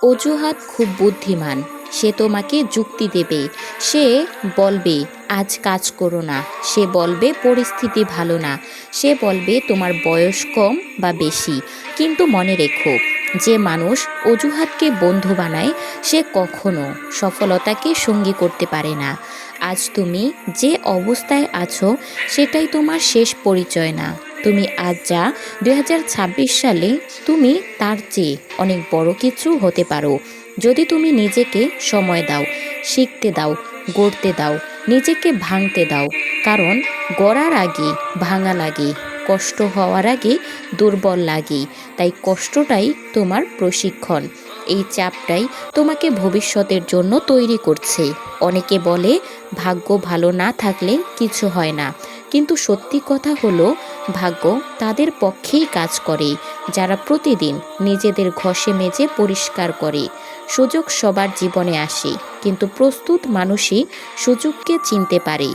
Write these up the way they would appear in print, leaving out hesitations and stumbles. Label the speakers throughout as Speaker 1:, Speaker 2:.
Speaker 1: অজুহাত খুব বুদ্ধিমান। সে তোমাকে যুক্তি দেবে। সে বলবে আজ কাজ করো না। সে বলবে পরিস্থিতি ভালো না। সে বলবে তোমার বয়স কম বা বেশি। কিন্তু মনে রেখো, যে মানুষ অজুহাতকে বন্ধু বানায় সে কখনো সফলতাকে সঙ্গী করতে পারে না। আজ তুমি যে অবস্থায় আছো সেটাই তোমার শেষ পরিচয় না। তুমি আজ যা 2026 সালে তুমি তার চেয়ে অনেক বড় কিছু হতে পারো, যদি তুমি নিজেকে সময় দাও, শিখতে দাও, গড়তে দাও, নিজেকে ভাঙতে দাও। কারণ গড়ার আগে ভাঙা লাগে, কষ্ট হওয়ার আগে দুর্বল লাগে। তাই কষ্টটাই তোমার প্রশিক্ষণ। এই চাপটাই তোমাকে ভবিষ্যতের জন্য তৈরি করছে। অনেকে বলে ভাগ্য ভালো না থাকলে কিছু হয় না, কিন্তু সত্যি কথা হলো ভাগ্য তাদের পক্ষেই কাজ করে যারা প্রতিদিন নিজেদের ঘষে মেজে পরিষ্কার করে। সুযোগ সবার জীবনে আসে, কিন্তু প্রস্তুত মানুষই সুযোগকে চিনতে পারে।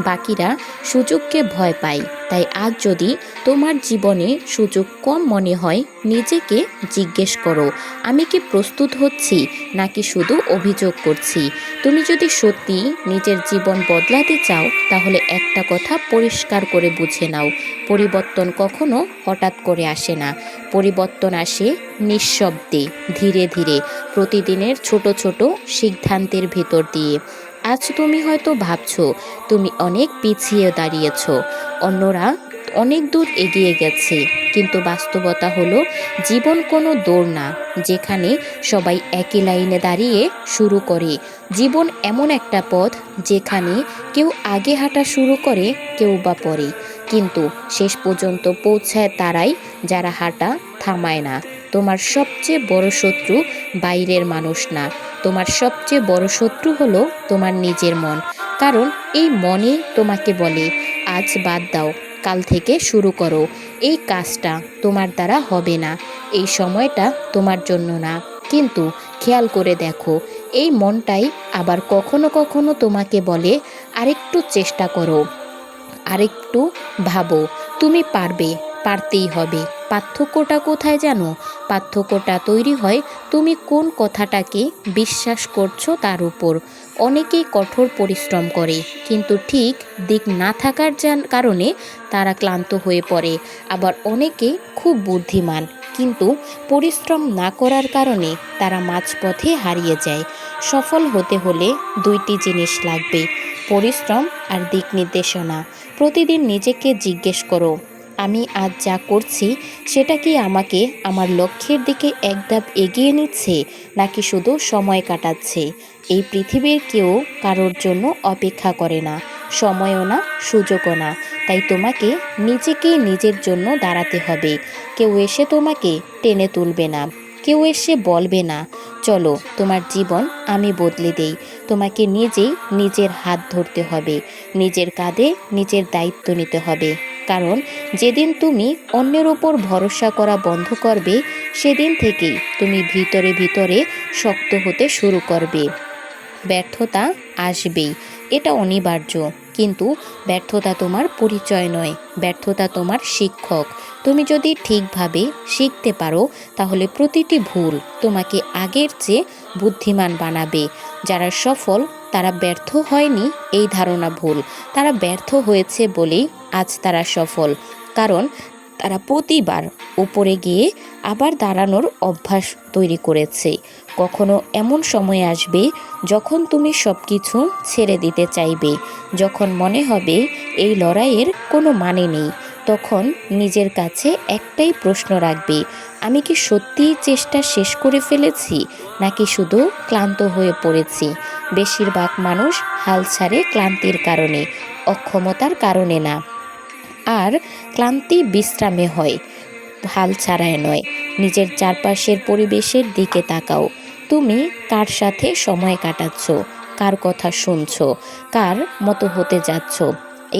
Speaker 1: বাকিরা সুযোগকে ভয় পায়। তাই আজ যদি তোমার জীবনে সুযোগ কম মনে হয়, নিজেকে জিজ্ঞেস করো, আমি কি প্রস্তুত হচ্ছি নাকি শুধু অভিযোগ করছি? তুমি যদি সত্যি নিজের জীবন বদলাতে চাও, তাহলে একটা কথা পরিষ্কার করে বুঝে নাও, পরিবর্তন কখনো হঠাৎ করে আসে না। পরিবর্তন আসে নিঃশব্দে, ধীরে ধীরে, প্রতিদিনের ছোট ছোট সিদ্ধান্তের ভেতর দিয়ে। আজ তুমি হয়তো ভাবছো তুমি অনেক পিছিয়ে দাঁড়িয়েছ, অন্যরা অনেক দূর এগিয়ে গেছে, কিন্তু বাস্তবতা হলো জীবন কোনো দৌড় না যেখানে সবাই একই লাইনে দাঁড়িয়ে শুরু করে। জীবন এমন একটা পথ যেখানে কেউ আগে হাঁটা শুরু করে, কেউ বা পরে, কিন্তু শেষ পর্যন্ত পৌঁছায় তারাই যারা হাঁটা থামায় না। তোমার সবচেয়ে বড় শত্রু বাইরের মানুষ না, তোমার সবচেয়ে বড় শত্রু হলো তোমার নিজের মন। কারণ এই মনে তোমাকে বলে আজ বাদ দাও, কাল থেকে শুরু করো, এই কাজটা তোমার দ্বারা হবে না, এই সময়টা তোমার জন্য না। কিন্তু খেয়াল করে দেখো, এই মনটাই আবার কখনো কখনো তোমাকে বলে আরেকটু চেষ্টা করো, আরেকটু ভাবো, তুমি পারবে, পারতেই হবে। পার্থক্যটা কোথায় জানো? পার্থক্যটা তৈরি হয় তুমি কোন কথাটাকে বিশ্বাস করছো তার উপর। অনেকেই কঠোর পরিশ্রম করে, কিন্তু ঠিক দিক না থাকার কারণে তারা ক্লান্ত হয়ে পড়ে। আবার অনেকে খুব বুদ্ধিমান, কিন্তু পরিশ্রম না করার কারণে তারা মাঝপথে হারিয়ে যায়। সফল হতে হলে দুইটি জিনিস লাগবে, পরিশ্রম আর দিক নির্দেশনা। প্রতিদিন নিজেকে জিজ্ঞেস করো, আমি আজ যা করছি সেটা কি আমাকে আমার লক্ষ্যের দিকে এক ধাপ এগিয়ে নিচ্ছে নাকি শুধু সময় কাটাচ্ছে? এই পৃথিবীর কেউ কারোর জন্য অপেক্ষা করে না, সময়ও না, সুযোগও না। তাই তোমাকে নিজেকেই নিজের জন্য দাঁড়াতে হবে। কেউ এসে তোমাকে টেনে তুলবে না, কেউ এসে বলবে না চলো তোমার জীবন আমি বদলে দেই। তোমাকে নিজেই নিজের হাত ধরতে হবে, নিজের কাঁধে নিজের দায়িত্ব নিতে হবে। কারণ যেদিন তুমি অন্যের ওপর ভরসা করা বন্ধ করবে, সেদিন থেকেই তুমি ভিতরে ভিতরে শক্ত হতে শুরু করবে। ব্যর্থতা আসবেই, এটা অনিবার্য, কিন্তু ব্যর্থতা তোমার পরিচয় নয়, ব্যর্থতা তোমার শিক্ষক। তুমি যদি ঠিকভাবে শিখতে পারো, তাহলে প্রতিটি ভুল তোমাকে আগের চেয়ে বুদ্ধিমান বানাবে। যারা সফল তারা ব্যর্থ হয়নি এই ধারণা ভুল, তারা ব্যর্থ হয়েছে বলেই আজ তারা সফল। কারণ তারা প্রতিবার উপরে গিয়ে আবার দাঁড়ানোর অভ্যাস তৈরি করেছে। কখনো এমন সময় আসবে যখন তুমি সব কিছু ছেড়ে দিতে চাইবে, যখন মনে হবে এই লড়াইয়ের কোনো মানে নেই। তখন নিজের কাছে একটাই প্রশ্ন রাখবে, আমি কি সত্যিই চেষ্টা শেষ করে ফেলেছি নাকি শুধু ক্লান্ত হয়ে পড়েছি? বেশিরভাগ মানুষ হাল ছাড়ে ক্লান্তির কারণে, অক্ষমতার কারণে না। আর ক্লান্তি বিশ্রামে হয়, হাল ছাড়ায় নয়। নিজের চারপাশের পরিবেশের দিকে তাকাও। তুমি কার সাথে সময় কাটাচ্ছ, কার কথা শুনছো, কার মতো হতে যাচ্ছ?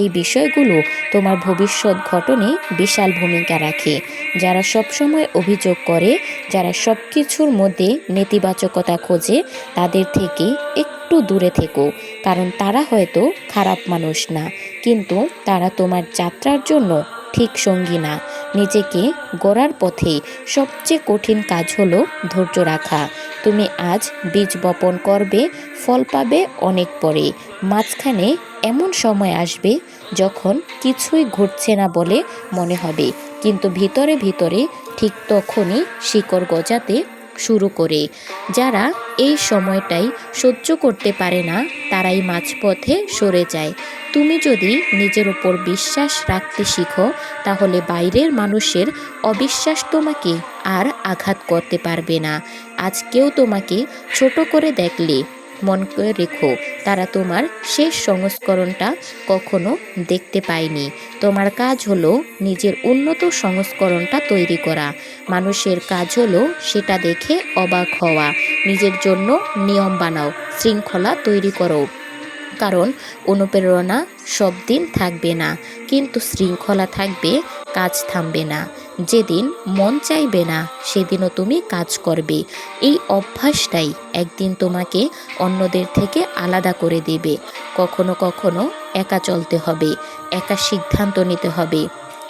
Speaker 1: এই বিষয়গুলো তোমার ভবিষ্যৎ গঠনে বিশাল ভূমিকা রাখে। যারা সবসময় অভিযোগ করে, যারা সব কিছুর মধ্যে নেতিবাচকতা খোঁজে, তাদের থেকে একটু দূরে থেকো। কারণ তারা হয়তো খারাপ মানুষ না, কিন্তু তারা তোমার যাত্রার জন্য ঠিক সঙ্গী না। নিজেকে গড়ার পথে সবচেয়ে কঠিন কাজ হলো ধৈর্য রাখা। তুমি আজ বীজ বপন করবে, ফল পাবে অনেক পরে। মাঝখানে এমন সময় আসবে যখন কিছুই ঘটছে না বলে মনে হবে, কিন্তু ভিতরে ভিতরে ঠিক তখনই শিকড় গজাতে শুরু করে। যারা এই সময়টাই সহ্য করতে পারে না তারাই মাঝপথে সরে যায়। তুমি যদি নিজের উপর বিশ্বাস রাখতে শিখো, তাহলে বাইরের মানুষের অবিশ্বাস তোমাকে আর আঘাত করতে পারবে না। আজ কেউ তোমাকে ছোট করে দেখলে মন করে রেখো, তারা তোমার শেষ সংস্করণটা কখনো দেখতে পায়নি। তোমার কাজ হলো নিজের উন্নত সংস্করণটা তৈরি করা। মানুষের কাজ হলো সেটা দেখে অবাক হওয়া। নিজের জন্য নিয়ম বানাও, শৃঙ্খলা তৈরি করো, কারণ অনুপ্রেরণা সব দিন থাকবে না, কিন্তু শৃঙ্খলা থাকবে, কাজ থামবে না। যেদিন মন চাইবে না সেদিনও তুমি কাজ করবে। এই অভ্যাসটাই একদিন তোমাকে অন্যদের থেকে আলাদা করে দেবে। কখনো কখনো একা চলতে হবে, একা সিদ্ধান্ত নিতে হবে,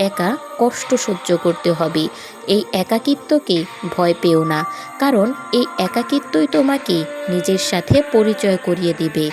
Speaker 1: একা কষ্ট সহ্য করতে হবে। এই একাকিত্বকে ভয় পেও না, কারণ এই একাকিত্বই তোমাকে নিজের সাথে পরিচয় করিয়ে দিবে।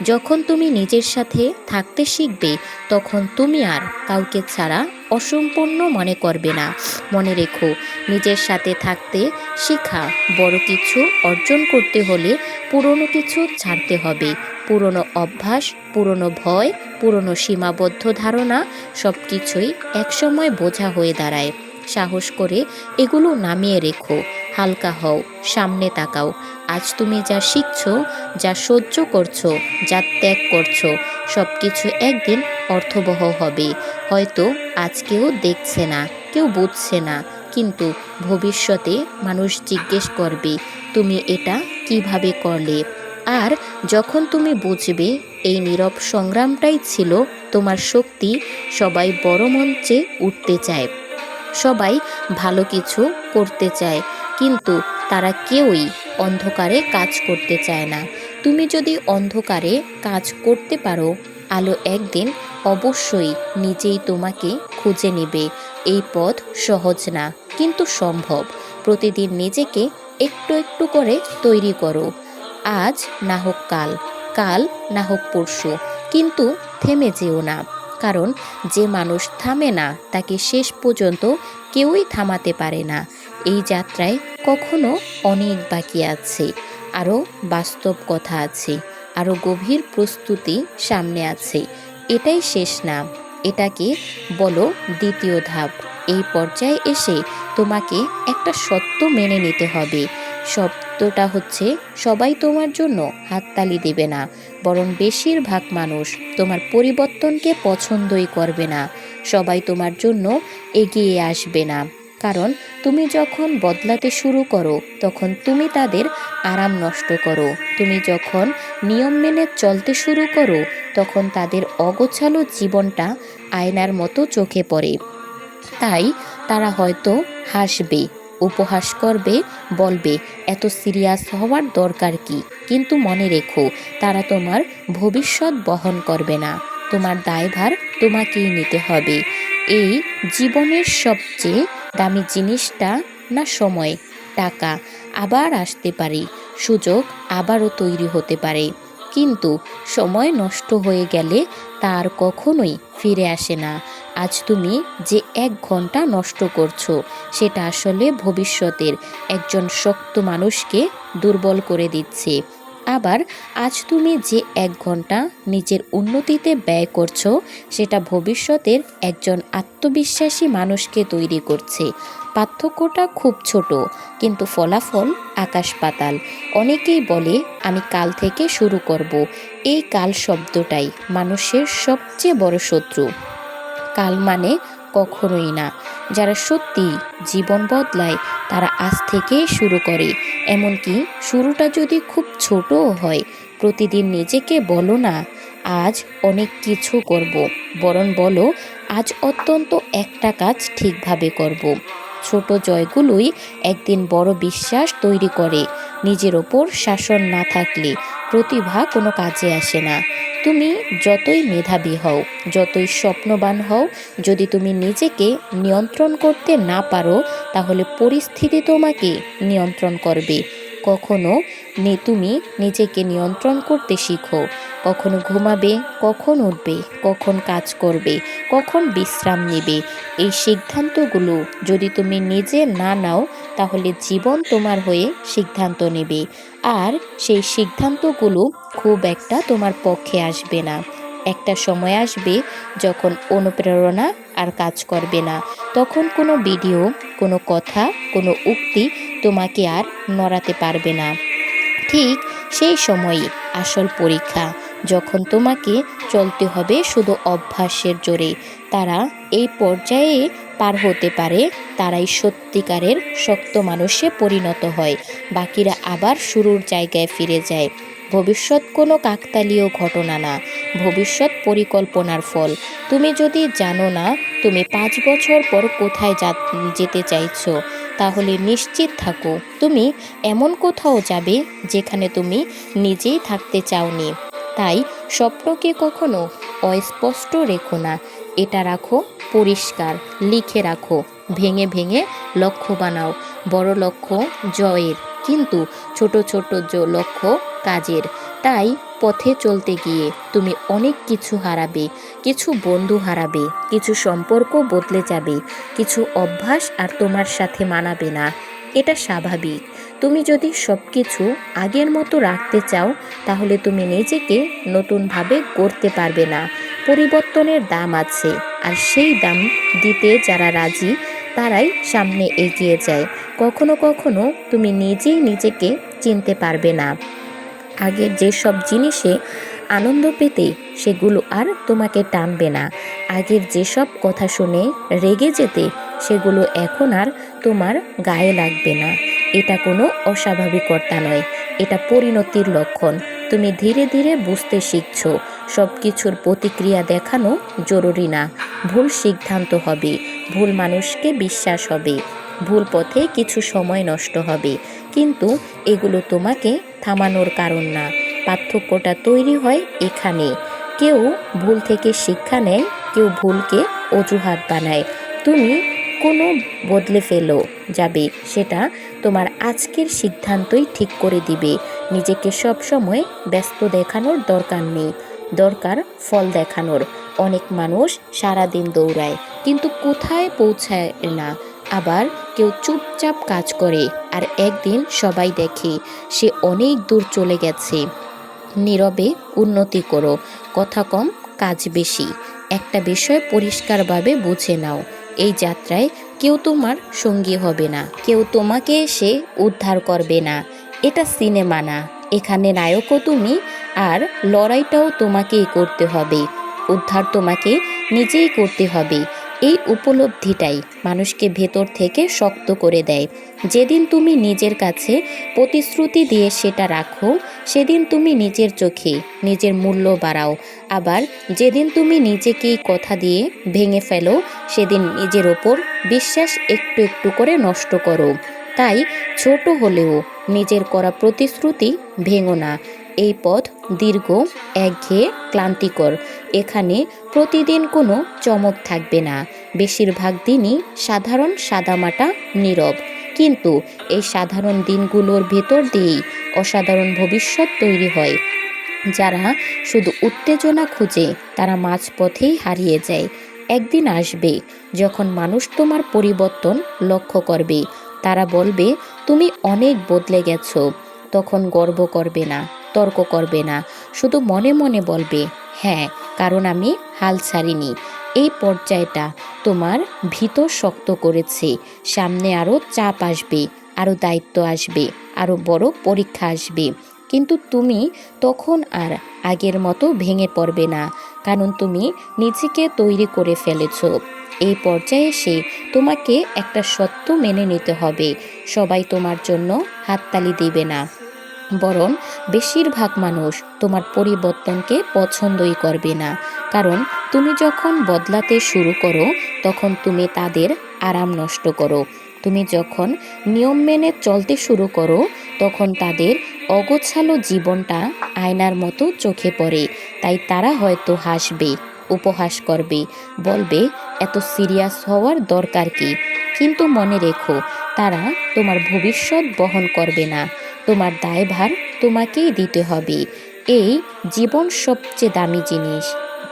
Speaker 1: যখন তুমি নিজের সাথে থাকতে শিখবে, তখন তুমি আর কাউকে ছাড়া অসম্পূর্ণ মনে করবে না। মনে রেখো, নিজের সাথে থাকতে শেখা। বড় কিছু অর্জন করতে হলে পুরনো কিছু ছাড়তে হবে। পুরনো অভ্যাস, পুরনো ভয়, পুরনো সীমাবদ্ধ ধারণা সব কিছুই একসময় বোঝা হয়ে দাঁড়ায়। সাহস করে এগুলো নামিয়ে রেখো, হালকা হও, সামনে তাকাও। আজ তুমি যা শিখছো, যা সহ্য করছো, যা ত্যাগ করছো, সব কিছু একদিন অর্থবহ হবে। হয়তো আজ কেউ দেখছে না, কেউ বুঝছে না, কিন্তু ভবিষ্যতে মানুষ জিজ্ঞেস করবে তুমি এটা কিভাবে করলে। আর যখন তুমি বুঝবে এই নীরব সংগ্রামটাই ছিল তোমার শক্তি, সবাই বড় মঞ্চে উঠতে চায়, সবাই ভালো কিছু করতে চায়, কিন্তু তারা কেউই অন্ধকারে কাজ করতে চায় না। তুমি যদি অন্ধকারে কাজ করতে পারো, আলো একদিন অবশ্যই নিজেই তোমাকে খুঁজে নেবে। এই পথ সহজ না, কিন্তু সম্ভব। প্রতিদিন নিজেকে একটু একটু করে তৈরি করো। আজ না হোক কাল, কাল না হোক পরশু, কিন্তু থেমে যেও না। কারণ যে মানুষ থামে না তাকে শেষ পর্যন্ত কেউই থামাতে পারে না। এই যাত্রায় কখনো অনেক বাকি আছে, আরও বাস্তব কথা আছে, আরও গভীর প্রস্তুতি সামনে আছে। এটাই শেষ না, এটাকে বলো দ্বিতীয় ধাপ। এই পর্যায়ে এসে তোমাকে একটা সত্য মেনে নিতে হবে। সত্যটা হচ্ছে, সবাই তোমার জন্য হাততালি দেবে না, বরং বেশিরভাগ মানুষ তোমার পরিবর্তনকে পছন্দই করবে না। সবাই তোমার জন্য এগিয়ে আসবে না, কারণ তুমি যখন বদলাতে শুরু করো তখন তুমি তাদের আরাম নষ্ট করো। তুমি যখন নিয়ম মেনে চলতে শুরু করো তখন তাদের অগোছালো জীবনটা আয়নার মতো চোখে পড়ে। তাই তারা হয়তো হাসবে, উপহাস করবে, বলবে এত সিরিয়াস হওয়ার দরকার কি, কিন্তু মনে রেখো, তারা তোমার ভবিষ্যৎ বহন করবে না। তোমার দায়ভার তোমাকেই নিতে হবে। এই জীবনের সবচেয়ে দামি জিনিসটা না সময়, টাকা আবার আসতে পারে, সুযোগ আবারও তৈরি হতে পারে, কিন্তু সময় নষ্ট হয়ে গেলে তার কখনোই ফিরে আসে না। আজ তুমি যে 1 ঘন্টা নষ্ট করছো, সেটা আসলে ভবিষ্যতের একজন শক্ত মানুষকে দুর্বল করে দিচ্ছে। আবার আজ তুমি যে 1 ঘন্টা নিজের উন্নতিতে ব্যয় করছো, সেটা ভবিষ্যতের একজন আত্মবিশ্বাসী মানুষকে তৈরি করছে। পার্থক্যটা খুব ছোট, কিন্তু ফলাফল আকাশ পাতাল। অনেকেই বলে আমি কাল থেকে শুরু করব। এই কাল শব্দটাই মানুষের সবচেয়ে বড় শত্রু। কাল মানে কখনোই না। যারা সত্যি জীবন বদলায় তারা আজ থেকেই শুরু করে, এমনকি শুরুটা যদি খুব ছোটও হয়। প্রতিদিন নিজেকে বলো না আজ অনেক কিছু করব, বরং বলো আজ অত্যন্ত একটা কাজ ঠিকভাবে করব। ছোট জয়গুলোই একদিন বড় বিশ্বাস তৈরি করে। নিজের ওপর শাসন না থাকলে প্রতিভা কোনো কাজে আসে না। তুমি যতই মেধাবী হও, যতই স্বপ্নবান হও, যদি তুমি নিজেকে নিয়ন্ত্রণ করতে না পারো, তাহলে পরিস্থিতি তোমাকে নিয়ন্ত্রণ করবে। কখনো তুমি নিজেকে নিয়ন্ত্রণ করতে শিখো। কখনো ঘুমাবে, কখন উঠবে, কখন কাজ করবে, কখন বিশ্রাম নেবে। এই সিদ্ধান্তগুলো যদি তুমি নিজে না নাও, তাহলে জীবন তোমার হয়ে সিদ্ধান্ত নেবে। আর সেই সিদ্ধান্তগুলো খুব একটা তোমার পক্ষে আসবে না। একটা সময় আসবে যখন অনুপ্রেরণা আর কাজ করবে না। তখন কোনো ভিডিও, কোনো কথা, কোনো উক্তি তোমাকে আর নড়াতে পারবে না। ঠিক সেই সময়ই আসল পরীক্ষা, যখন তোমাকে চলতে হবে শুধু অভ্যাসের জোরে। তারা এই পর্যায়ে পার হতে পারে, তারাই সত্যিকারের শক্ত মানুষে পরিণত হয়। বাকিরা আবার শুরুর জায়গায় ফিরে যায়। ভবিষ্যৎ কোনো কাকতালীয় ঘটনা না, ভবিষ্যৎ পরিকল্পনার ফল। তুমি যদি জানো না তুমি 5 বছর পর কোথায় যেতে চাইছো, তাহলে নিশ্চিত থাকো তুমি এমন কোথাও যাবে যেখানে তুমি নিজেই থাকতে চাওনি। তাই স্বপ্নকে কখনো অস্পষ্ট রেখো না, এটা রাখো পরিষ্কার, লিখে রাখো, ভেঙে ভেঙে লক্ষ্য বানাও। বড় লক্ষ্য জয়ের, কিন্তু ছোট ছোট লক্ষ্য কাজের। তাই পথে চলতে গিয়ে তুমি অনেক কিছু হারাবে, কিছু বন্ধু হারাবে, কিছু সম্পর্ক বদলে যাবে, কিছু অভ্যাস আর তোমার সাথে মানাবে না। এটা স্বাভাবিক। তুমি যদি সব কিছু আগের মতো রাখতে চাও, তাহলে তুমি নিজেকে নতুনভাবে গড়তে পারবে না। পরিবর্তনের দাম আছে, আর সেই দাম দিতে যারা রাজি, তারাই সামনে এগিয়ে যায়। কখনো কখনো তুমি নিজেই নিজেকে চিনতে পারবে না। আগের যেসব জিনিসে আনন্দ পেতে, সেগুলো আর তোমাকে টানবে না। আগের যেসব কথা শুনে রেগে যেতে, সেগুলো এখন আর তোমার গায়ে লাগবে না। এটা কোনো অস্বাভাবিকতা নয়, এটা পরিণতির লক্ষণ। তুমি ধীরে ধীরে বুঝতে শিখছো সব কিছুর প্রতিক্রিয়া দেখানো জরুরি না। ভুল সিদ্ধান্ত হবে, ভুল মানুষকে বিশ্বাস হবে, ভুল পথে কিছু সময় নষ্ট হবে, কিন্তু এগুলো তোমাকে থামানোর কারণ না। পার্থক্যটা তৈরি হয় এখানে। কেউ ভুল থেকে শিক্ষা নেয়, কেউ ভুলকে অজুহাত বানায়। তুমি কোনো বদলে ফেলো যাবে, সেটা তোমার আজকের সিদ্ধান্তই ঠিক করে দিবে। নিজেকে সবসময় ব্যস্ত দেখানোর দরকার নেই, দরকার ফল দেখানোর। অনেক মানুষ সারাদিন দৌড়ায় কিন্তু কোথায় পৌঁছায় না। আবার কেউ চুপচাপ কাজ করে, আর একদিন সবাই দেখে সে অনেক দূর চলে গেছে। নীরবে উন্নতি করো, কথা কম, কাজ বেশি। একটা বিষয় পরিষ্কারভাবে বুঝে নাও, এই যাত্রায় কেউ তোমার সঙ্গী হবে না, কেউ তোমাকে এসে উদ্ধার করবে না। এটা সিনেমা না, এখানে নায়কও তুমি, আর লড়াইটাও তোমাকেই করতে হবে। উদ্ধার তোমাকে নিজেই করতে হবে। এই উপলব্ধিটাই মানুষকে ভেতর থেকে শক্ত করে দেয়। যেদিন তুমি নিজের কাছে প্রতিশ্রুতি দিয়ে সেটা রাখো, সেদিন তুমি নিজের চোখে নিজের মূল্য বাড়াও। আবার যেদিন তুমি নিজেকেই কথা দিয়ে ভেঙে ফেলো, সেদিন নিজের ওপর বিশ্বাস একটু একটু করে নষ্ট করো। তাই ছোট হলেও নিজের করা প্রতিশ্রুতি ভেঙো না। এই পথ দীর্ঘ, একঘেয়ে, ক্লান্তিকর। এখানে প্রতিদিন কোনো চমক থাকবে না, বেশিরভাগ দিনই সাধারণ, সাদামাটা, নীরব। কিন্তু এই সাধারণ দিনগুলোর ভেতর দিয়েই অসাধারণ ভবিষ্যৎ তৈরি হয়। যারা শুধু উত্তেজনা খুঁজে, তারা মাঝপথেই হারিয়ে যায়। একদিন আসবে যখন মানুষ তোমার পরিবর্তন লক্ষ্য করবে। তারা বলবে তুমি অনেক বদলে গেছো। তখন গর্ব করবে না, তর্ক করবে না, শুধু মনে মনে বলবে, হ্যাঁ, কারণ আমি হাল ছাড়িনি। এই পর্যায়টা তোমার ভিতর শক্ত করেছে। সামনে আরও চাপ আসবে, আরও দায়িত্ব আসবে, আরও বড় পরীক্ষা আসবে। কিন্তু তুমি তখন আর আগের মতো ভেঙে পড়বে না, কারণ তুমি নিজেকে তৈরি করে ফেলেছো। এই পর্যায়ে এসে তোমাকে একটা সত্য মেনে নিতে হবে, সবাই তোমার জন্য হাততালি দেবে না, বরং বেশিরভাগ মানুষ তোমার পরিবর্তনকে পছন্দই করবে না। কারণ তুমি যখন বদলাতে শুরু করো, তখন তুমি তাদের আরাম নষ্ট করো। তুমি যখন নিয়ম মেনে চলতে শুরু করো, তখন তাদের অগোছালো জীবনটা আয়নার মতো চোখে পড়ে। তাই তারা হয়তো হাসবে, উপহাস করবে, বলবে এত সিরিয়াস হওয়ার দরকার কি। কিন্তু মনে রেখো, তারা তোমার ভবিষ্যৎ বহন করবে না। তোমার দায়ভার তোমাকেই দিতে হবে। এই জীবন সবচেয়ে দামি জিনিস,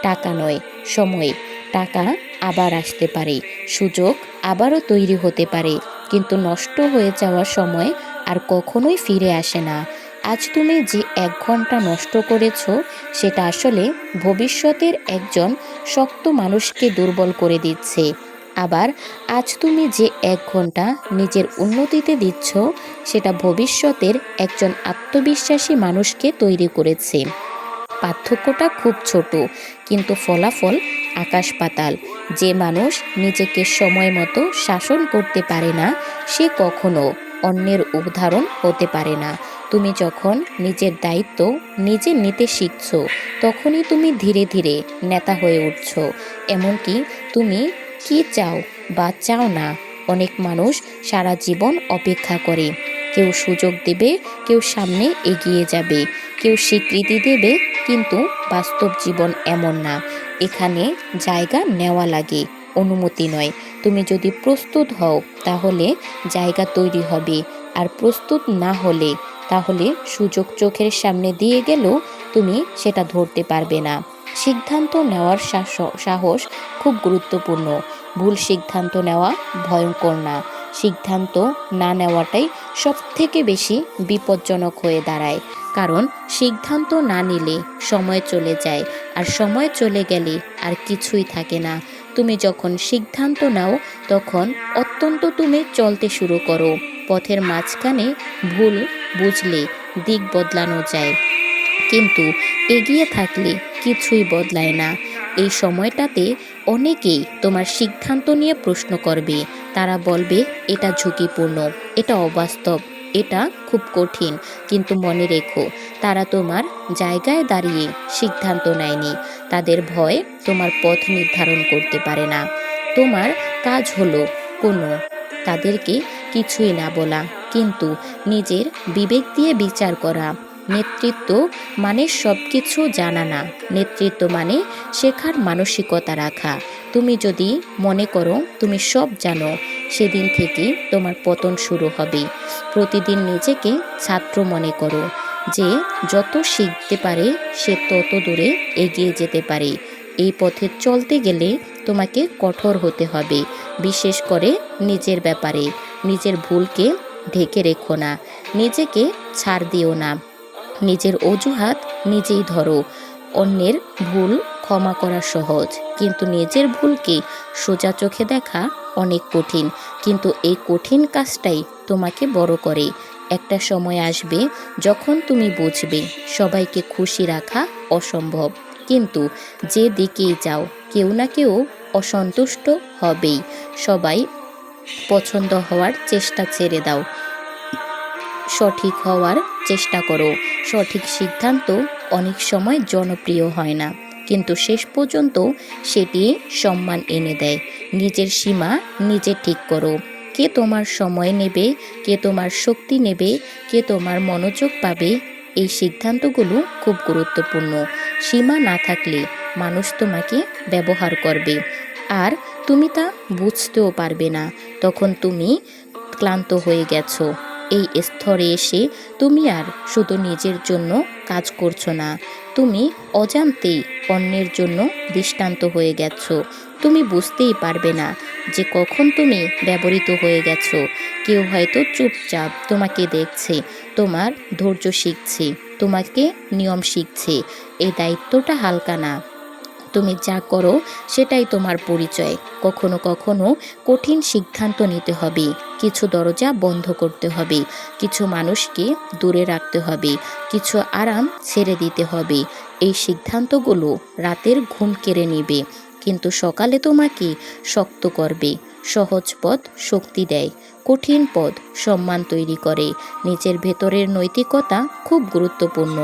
Speaker 1: টাকা নয়, সময়। টাকা আবার আসতে পারে, সুযোগ আবারও তৈরি হতে পারে, কিন্তু নষ্ট হয়ে যাওয়ার সময় আর কখনোই ফিরে আসে না। আজ তুমি যে 1 ঘন্টা নষ্ট করেছ, সেটা আসলে ভবিষ্যতের একজন শক্ত মানুষকে দুর্বল করে দিচ্ছে। আবার আজ তুমি যে 1 ঘন্টা নিজের উন্নতিতে দিচ্ছ, সেটা ভবিষ্যতের একজন আত্মবিশ্বাসী মানুষকে তৈরি করেছে। পার্থক্যটা খুব ছোট, কিন্তু ফলাফল আকাশ পাতাল। যে মানুষ নিজেকে সময় মতো শাসন করতে পারে না, সে কখনো অন্যের উদাহরণ হতে পারে না। তুমি যখন নিজের দায়িত্ব নিজে নিতে শিখছ, তখনই তুমি ধীরে ধীরে নেতা হয়ে উঠছ। এমনকি তুমি কি চাও বা চাও না, অনেক মানুষ সারা জীবন অপেক্ষা করে। কেউ সুযোগ দেবে, কেউ সামনে এগিয়ে যাবে, কেউ স্বীকৃতি দেবে, কিন্তু বাস্তব জীবন এমন না। এখানে জায়গা নেওয়া লাগে, অনুমতি নয়। তুমি যদি প্রস্তুত হও, তাহলে জায়গা তৈরি হবে। আর প্রস্তুত না হলে, তাহলে সুযোগ চোখের সামনে দিয়ে গেলেও তুমি সেটা ধরতে পারবে না। সিদ্ধান্ত নেওয়ার সাহস খুব গুরুত্বপূর্ণ। ভুল সিদ্ধান্ত নেওয়া ভয়ঙ্কর না, সিদ্ধান্ত না নেওয়াটাই সবথেকে বেশি বিপজ্জনক হয়ে দাঁড়ায়। কারণ সিদ্ধান্ত না নিলে সময় চলে যায়, আর সময় চলে গেলে আর কিছুই থাকে না। তুমি যখন সিদ্ধান্ত নাও, তখন অত্যন্ত তুমি চলতে শুরু করো। পথের মাঝখানে ভুল বুঝলে দিক বদলানো যায়, কিন্তু এগিয়ে থাকলে কিছুই বদলায় না। এই সময়টাতে অনেকেই তোমার সিদ্ধান্ত নিয়ে প্রশ্ন করবে। তারা বলবে এটা ঝুঁকিপূর্ণ, এটা অবাস্তব, এটা খুব কঠিন। কিন্তু মনে রেখো, তারা তোমার জায়গায় দাঁড়িয়ে সিদ্ধান্ত নেয়নি। তাদের ভয় তোমার পথ নির্ধারণ করতে পারে না। তোমার কাজ হলো কোনো তাদেরকে কিছুই না বলা, কিন্তু নিজের বিবেক দিয়ে বিচার করা। নেতৃত্ব মানে সব কিছু জানা না, নেতৃত্ব মানে শেখার মানসিকতা রাখা। তুমি যদি মনে করো তুমি সব জানো, সেদিন থেকেই তোমার পতন শুরু হবে। প্রতিদিন নিজেকে ছাত্র মনে করো, যে যত শিখতে পারে সে তত দূরে এগিয়ে যেতে পারে। এই পথে চলতে গেলে তোমাকে কঠোর হতে হবে, বিশেষ করে নিজের ব্যাপারে। নিজের ভুলকে ঢেকে রেখো না, নিজেকে ছাড় দিও না। নিজের অজুহাত নিজেই ধরো। অন্যের ভুল ক্ষমা করা সহজ, কিন্তু নিজের ভুলকে সোজা চোখে দেখা অনেক কঠিন। কিন্তু এই কঠিন কাজটাই তোমাকে বড় করে। একটা সময় আসবে যখন তুমি বুঝবে সবাইকে খুশি রাখা অসম্ভব, কিন্তু যে দিকেই যাও কেউ না কেউ অসন্তুষ্ট হবেই। সবাই পছন্দ হওয়ার চেষ্টা ছেড়ে দাও, সঠিক হওয়ার চেষ্টা করো। সঠিক সিদ্ধান্ত অনেক সময় জনপ্রিয় হয় না, কিন্তু শেষ পর্যন্ত সেটি সম্মান এনে দেয়। নিজের সীমা নিজে ঠিক করো। কে তোমার সময় নেবে, কে তোমার শক্তি নেবে, কে তোমার মনোযোগ পাবে, এই সিদ্ধান্তগুলো খুব গুরুত্বপূর্ণ। সীমা না থাকলে মানুষ তোমাকে ব্যবহার করবে, আর তুমি তা বুঝতেও পারবে না। তখন তুমি ক্লান্ত হয়ে গেছো। এই স্তরে এসে তুমি আর শুধু নিজের জন্য কাজ করছো না, তুমি অজান্তেই অন্যের জন্য দৃষ্টান্ত হয়ে গেছো। তুমি বুঝতেই পারবে না যে কখন তুমি ব্যবহৃত হয়ে গেছো। কেউ হয়তো চুপচাপ তোমাকে দেখছে, তোমার ধৈর্য শিখছে, তোমাকে নিয়ম শিখছে। এই দায়িত্বটা হালকা না। তুমি যা করো সেটাই তোমার পরিচয়। কখনো কখনো কঠিন সিদ্ধান্ত নিতে হবে, কিছু দরজা বন্ধ করতে হবে, কিছু মানুষকে দূরে রাখতে হবে, কিছু আরাম ছেড়ে দিতে হবে। এই সিদ্ধান্তগুলো রাতের ঘুম কেড়ে নেবে, কিন্তু সকালে তোমাকে শক্ত করবে। সহজ পথ শক্তি দেয়, কঠিন পথ সম্মান তৈরি করে। নিজের ভেতরের নৈতিকতা খুব গুরুত্বপূর্ণ।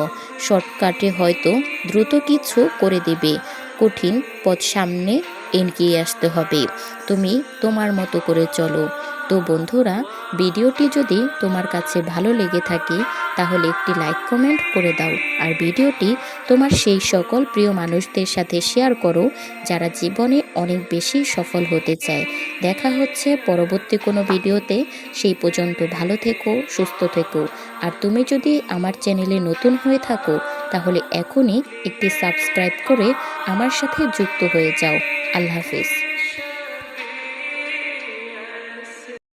Speaker 1: শর্টকাটে হয়তো দ্রুত কিছু করে দেবে, কঠিন পথ সামনে এগিয়ে আসতে হবে। তুমি তোমার মতো করে চলো, তো বন্ধুরা, ভিডিওটি যদি তোমার কাছে ভালো লেগে থাকে তাহলে একটি লাইক কমেন্ট করে দাও, আর ভিডিওটি তোমার সেই সকল প্রিয় মানুষদের সাথে শেয়ার করো যারা জীবনে অনেক বেশি সফল হতে চায়। দেখা হচ্ছে পরবর্তী কোনো ভিডিওতে। সেই পর্যন্ত ভালো থেকো, সুস্থ থেকো। আর তুমি যদি আমার চ্যানেলে নতুন হয়ে থাকো তাহলে এখনই একটি সাবস্ক্রাইব করে আমার সাথে যুক্ত হয়ে যাও। আল্লাহ হাফেজ।